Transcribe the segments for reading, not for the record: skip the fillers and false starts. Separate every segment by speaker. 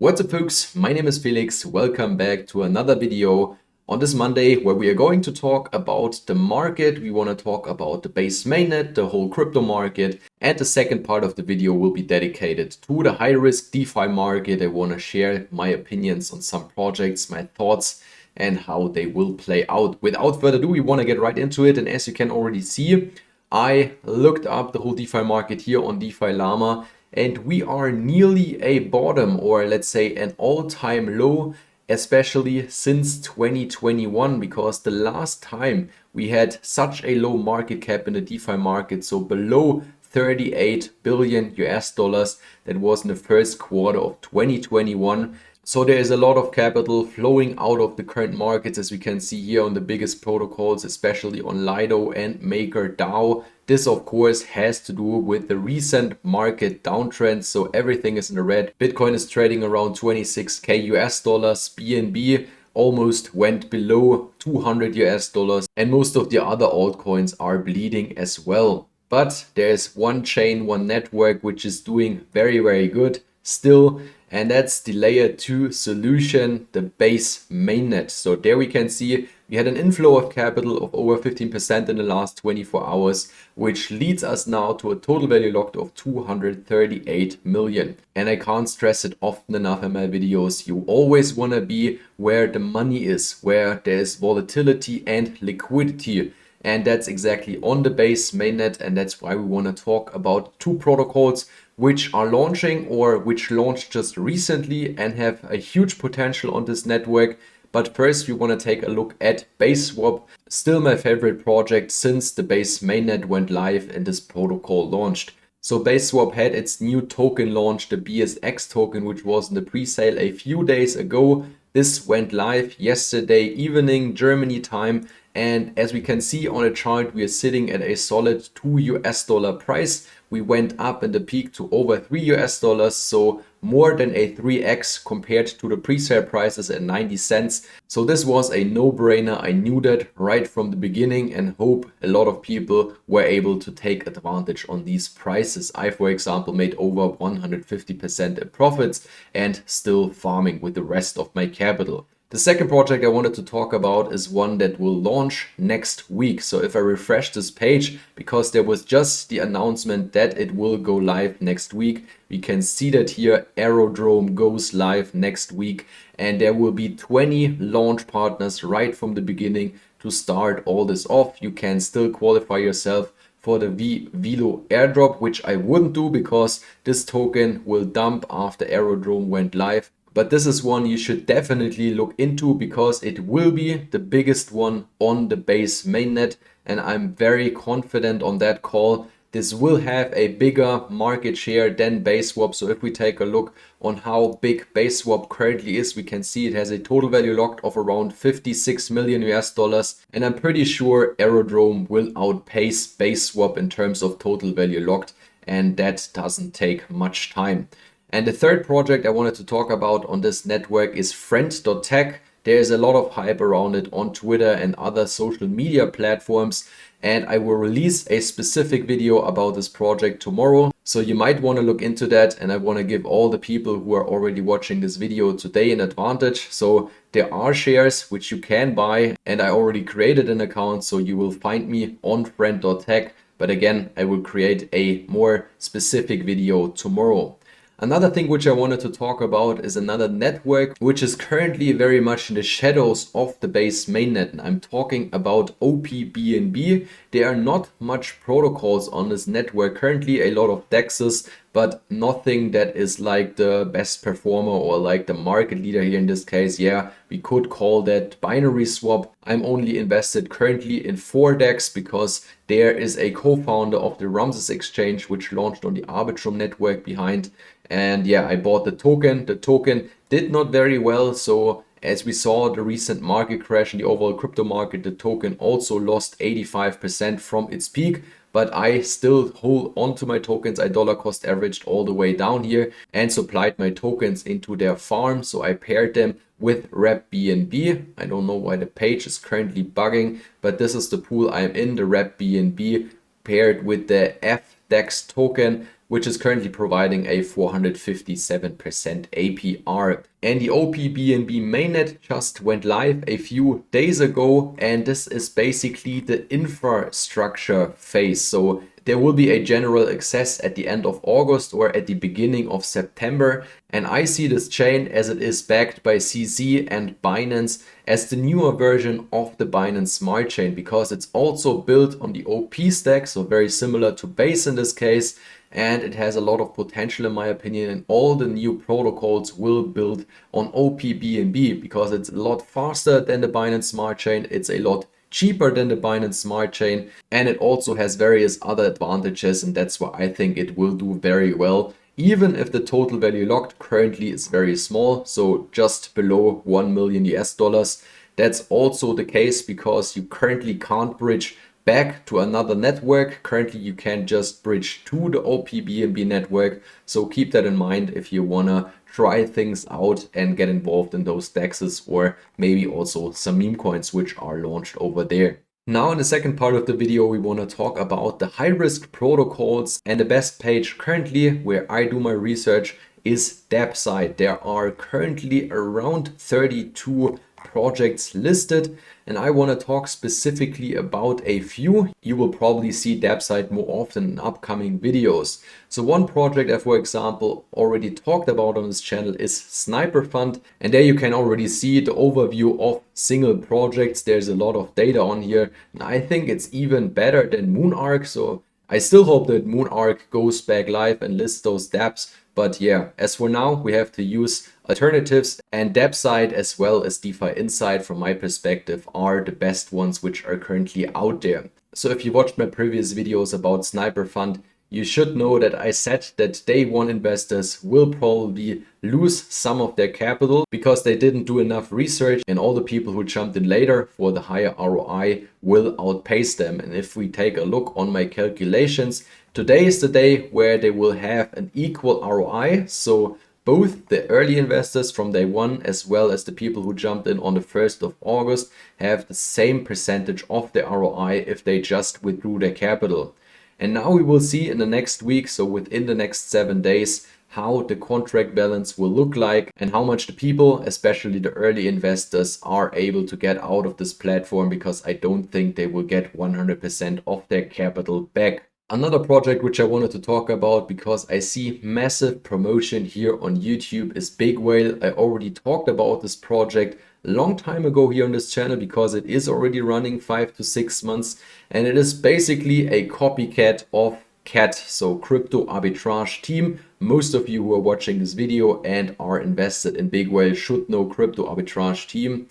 Speaker 1: What's up folks, my name is Felix. Welcome back to another video on this Monday where we are going to talk about the market. We want to talk about the base mainnet, the whole crypto market, and the second part of the video will be dedicated to the high risk DeFi market. I want to share my opinions on some projects, my thoughts, and how they will play out. Without further ado, we want to get right into it, and as you can already see, I looked up the whole DeFi market here on DeFi Llama. And we are nearly a bottom, or let's say an all-time low, especially since 2021, because the last time we had such a low market cap in the DeFi market, so below 38 billion US dollars, that was in the first quarter of 2021. So there is a lot of capital flowing out of the current markets, as we can see here on the biggest protocols, especially on Lido and MakerDAO. This of course has to do with the recent market downtrend, so everything is in the red. Bitcoin is trading around 26k US dollars, BNB almost went below 200 US dollars, and most of the other altcoins are bleeding as well. But there's one chain, one network which is doing very good still, and that's the layer 2 solution, the base mainnet. So there we can see we had an inflow of capital of over 15% in the last 24 hours, which leads us now to a total value locked of 238 million. And I can't stress it often enough in my videos, you always want to be where the money is, where there's volatility and liquidity. And that's exactly on the base mainnet, and that's why we want to talk about two protocols which are launching or which launched just recently and have a huge potential on this network. But first we want to take a look at baseswap, still my favorite project since the base mainnet went live and this protocol launched. So baseswap had its new token launch, the BSX token, which was in the pre-sale a few days ago. This went live yesterday evening Germany time, and as we can see on a chart, we are sitting at a solid $2 US price. We went up in the peak to over $3 US, so more than a 3x compared to the pre-sale prices at 90 cents. So this was a no-brainer. I knew that right from the beginning and hope a lot of people were able to take advantage on these prices. I, for example, made over 150% in profits and still farming with the rest of my capital. The second project I wanted to talk about is one that will launch next week. So if I refresh this page, because there was just the announcement that it will go live next week, we can see that here Aerodrome goes live next week, and there will be 20 launch partners right from the beginning to start all this off. You can still qualify yourself for the Velo airdrop, which I wouldn't do because this token will dump after Aerodrome went live. But this is one you should definitely look into because it will be the biggest one on the base mainnet, and I'm very confident on that call. This will have a bigger market share than baseswap. So if we take a look on how big baseswap currently is, we can see it has a total value locked of around 56 million US dollars, and I'm pretty sure Aerodrome will outpace baseswap in terms of total value locked, and that doesn't take much time. And the third project I wanted to talk about on this network is friend.tech. There is a lot of hype around it on Twitter and other social media platforms, and I will release a specific video about this project tomorrow. So you might want to look into that, and I want to give all the people who are already watching this video today an advantage. So there are shares which you can buy, and I already created an account, so you will find me on friend.tech. But again, I will create a more specific video tomorrow. Another thing which I wanted to talk about is another network which is currently very much in the shadows of the base mainnet, and I'm talking about OPBNB. There are not much protocols on this network currently, a lot of DEXs, but nothing that is like the best performer or like the market leader here in this case. Yeah, we could call that binary swap. I'm only invested currently in 4 DEX because there is a co-founder of the Ramses exchange which launched on the Aerodrome network behind. And yeah, I bought the token. The token did not very well. So as we saw the recent market crash in the overall crypto market, the token also lost 85% from its peak. But I still hold on to my tokens. I dollar cost averaged all the way down here and supplied my tokens into their farm. So I paired them with Rep BNB. I don't know why the page is currently bugging, but this is the pool I'm in, the Rep BNB paired with the FDEX token, which is currently providing a 457% APR. And the OPBNB mainnet just went live a few days ago, and this is basically the infrastructure phase. So there will be a general access at the end of August or at the beginning of September. And I see this chain, as it is backed by CZ and Binance, as the newer version of the Binance Smart Chain, because it's also built on the OP stack, so very similar to Base in this case. And it has a lot of potential in my opinion, and all the new protocols will build on OPBNB because it's a lot faster than the Binance Smart Chain, it's a lot cheaper than the Binance Smart Chain, and it also has various other advantages, and that's why I think it will do very well, even if the total value locked currently is very small, so just below 1 million US dollars. That's also the case because you currently can't bridge back to another network. Currently you can just bridge to the OPBNB network, so keep that in mind if you wanna try things out and get involved in those DEXs, or maybe also some meme coins which are launched over there. Now in the second part of the video, we want to talk about the high risk protocols, and the best page currently where I do my research is DeFi. There are currently around 32 projects listed, and I want to talk specifically about a few. You will probably see DeFi more often in upcoming videos. So one project I, for example, already talked about on this channel is Sniper Fund, and there you can already see the overview of single projects. There's a lot of data on here, and I think it's even better than Moonark. So I still hope that Moonark goes back live and lists those dApps. But yeah, as for now, we have to use alternatives, and DeFi as well as DeFi Insight from my perspective are the best ones which are currently out there. So if you watched my previous videos about Sniper Fund, you should know that I said that day one investors will probably lose some of their capital because they didn't do enough research, and all the people who jumped in later for the higher ROI will outpace them. And if we take a look on my calculations, today is the day where they will have an equal ROI. So both the early investors from day one as well as the people who jumped in on the 1st of August have the same percentage of the ROI if they just withdrew their capital. And now we will see in the next week, so within the next 7 days, how the contract balance will look like and how much the people, especially the early investors, are able to get out of this platform, because I don't think they will get 100% of their capital back. Another project which I wanted to talk about, because I see massive promotion here on YouTube, is Big Whale. I already talked about this project a long time ago here on this channel because it is already running 5 to 6 months, and it is basically a copycat of CAT, so Crypto Arbitrage Team. Most of you who are watching this video and are invested in Big Whale should know Crypto Arbitrage Team.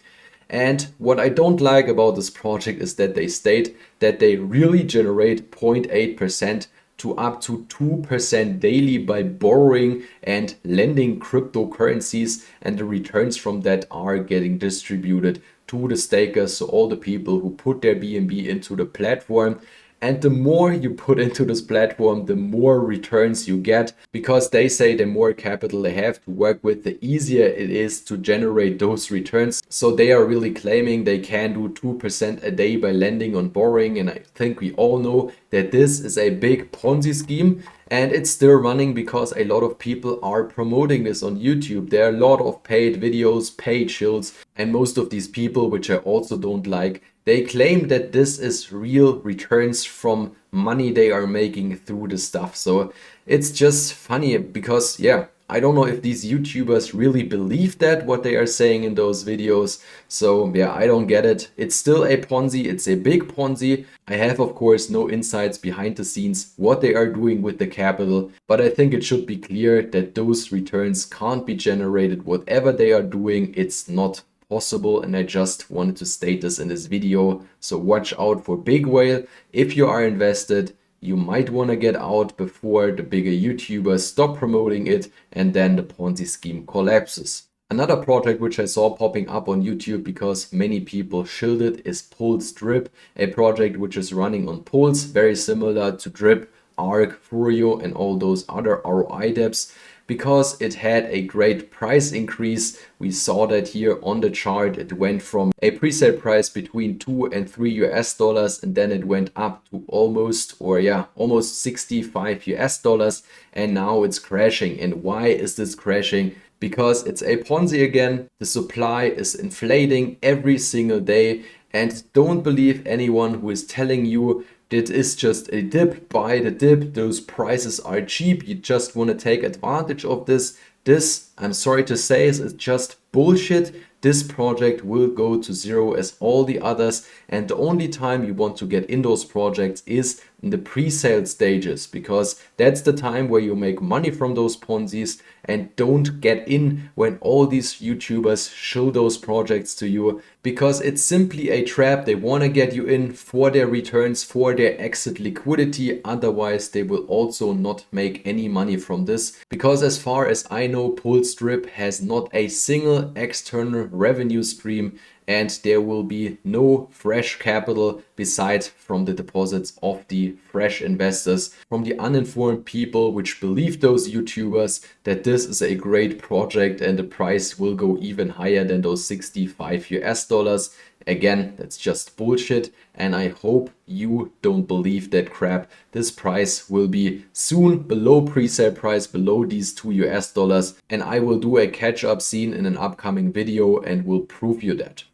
Speaker 1: And what I don't like about this project is that they state that they really generate 0.8% to up to 2% daily by borrowing and lending cryptocurrencies, and the returns from that are getting distributed to the stakers, so all the people who put their BNB into the platform. And the more you put into this platform, the more returns you get, because they say the more capital they have to work with, the easier it is to generate those returns. So they are really claiming they can do 2% a day by lending on borrowing. And I think we all know that this is a big Ponzi scheme, and it's still running because a lot of people are promoting this on YouTube. There are a lot of paid videos, paid shills, and most of these people, which I also don't like, they claim that this is real returns from money they are making through the stuff. So it's just funny because, yeah, I don't know if these YouTubers really believe that, what they are saying in those videos. So yeah, I don't get it. It's still a Ponzi. It's a big Ponzi. I have, of course, no insights behind the scenes what they are doing with the capital, but I think it should be clear that those returns can't be generated. Whatever they are doing, it's not possible, and I just wanted to state this in this video. So watch out for Big Whale. If you are invested, you might want to get out before the bigger YouTubers stop promoting it and then the Ponzi scheme collapses. Another project which I saw popping up on YouTube because many people shielded is Pulse Drip, a project which is running on Pulse, very similar to Drip, Arc, Furio, and all those other ROI dApps. because it had a great price increase. We saw that here on the chart. It went from a pre-sale price between 2 and 3 US dollars, and then it went up to almost 65 US dollars, and now it's crashing. And why is this crashing? Because it's a Ponzi again. The supply is inflating every single day, and don't believe anyone who is telling you that is just a dip. Buy the dip, those prices are cheap, you just want to take advantage of this. This, I'm sorry to say, is just bullshit. This project will go to zero as all the others, and the only time you want to get in those projects is in the pre-sale stages, because that's the time where you make money from those Ponzi's. And don't get in when all these YouTubers show those projects to you, because it's simply a trap. They want to get you in for their returns, for their exit liquidity. Otherwise they will also not make any money from this, because as far as I know, Pullstrip has not a single external revenue stream, and there will be no fresh capital besides from the deposits of the fresh investors, from the uninformed people which believe those YouTubers that this is a great project and the price will go even higher than those 65 US dollars. Again, that's just bullshit, and I hope you don't believe that crap. This price will be soon below pre-sale price, below these 2 US dollars, and I will do a catch-up scene in an upcoming video and will prove you that.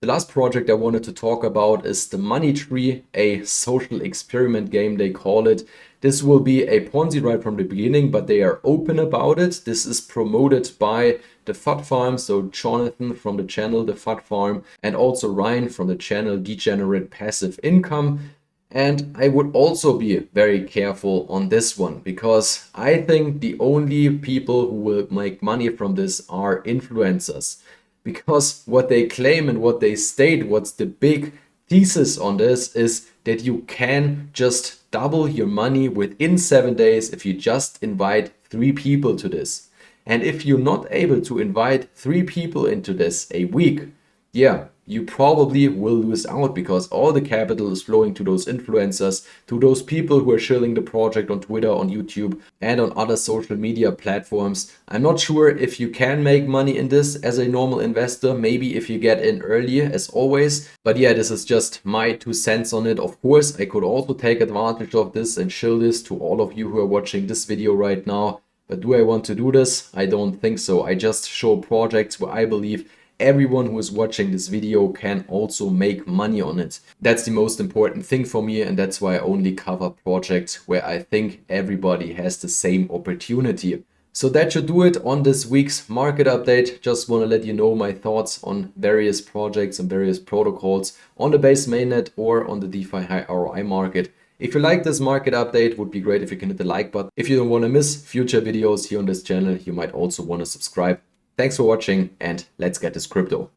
Speaker 1: The last project I wanted to talk about is the Money Tree, a social experiment game they call it. This will be a Ponzi right from the beginning, but they are open about it. This is promoted by the FUD Farm, so Jonathan from the channel The FUD Farm, and also Ryan from the channel Degenerate Passive Income. And I would also be very careful on this one, because I think the only people who will make money from this are influencers. Because what they claim and what they state, what's the big thesis on this, is that you can just double your money within 7 days if you just invite 3 people to this. And if you're not able to invite 3 people into this a week, you probably will lose out, because all the capital is flowing to those influencers, to those people who are sharing the project on Twitter, on YouTube, and on other social media platforms. I'm not sure if you can make money in this as a normal investor, maybe if you get in early, as always. But yeah, this is just my 2 cents on it. Of course, I could also take advantage of this and show this to all of you who are watching this video right now. But do I want to do this? I don't think so. I just show projects where I believe everyone who is watching this video can also make money on it. That's the most important thing for me, and that's why I only cover projects where I think everybody has the same opportunity. So that should do it on this week's market update. Just want to let you know my thoughts on various projects and various protocols on the base mainnet or on the DeFi high ROI market. If you like this market update, it would be great if you can hit the like button. If you don't want to miss future videos here on this channel, you might also want to subscribe. Thanks for watching, and let's get this crypto.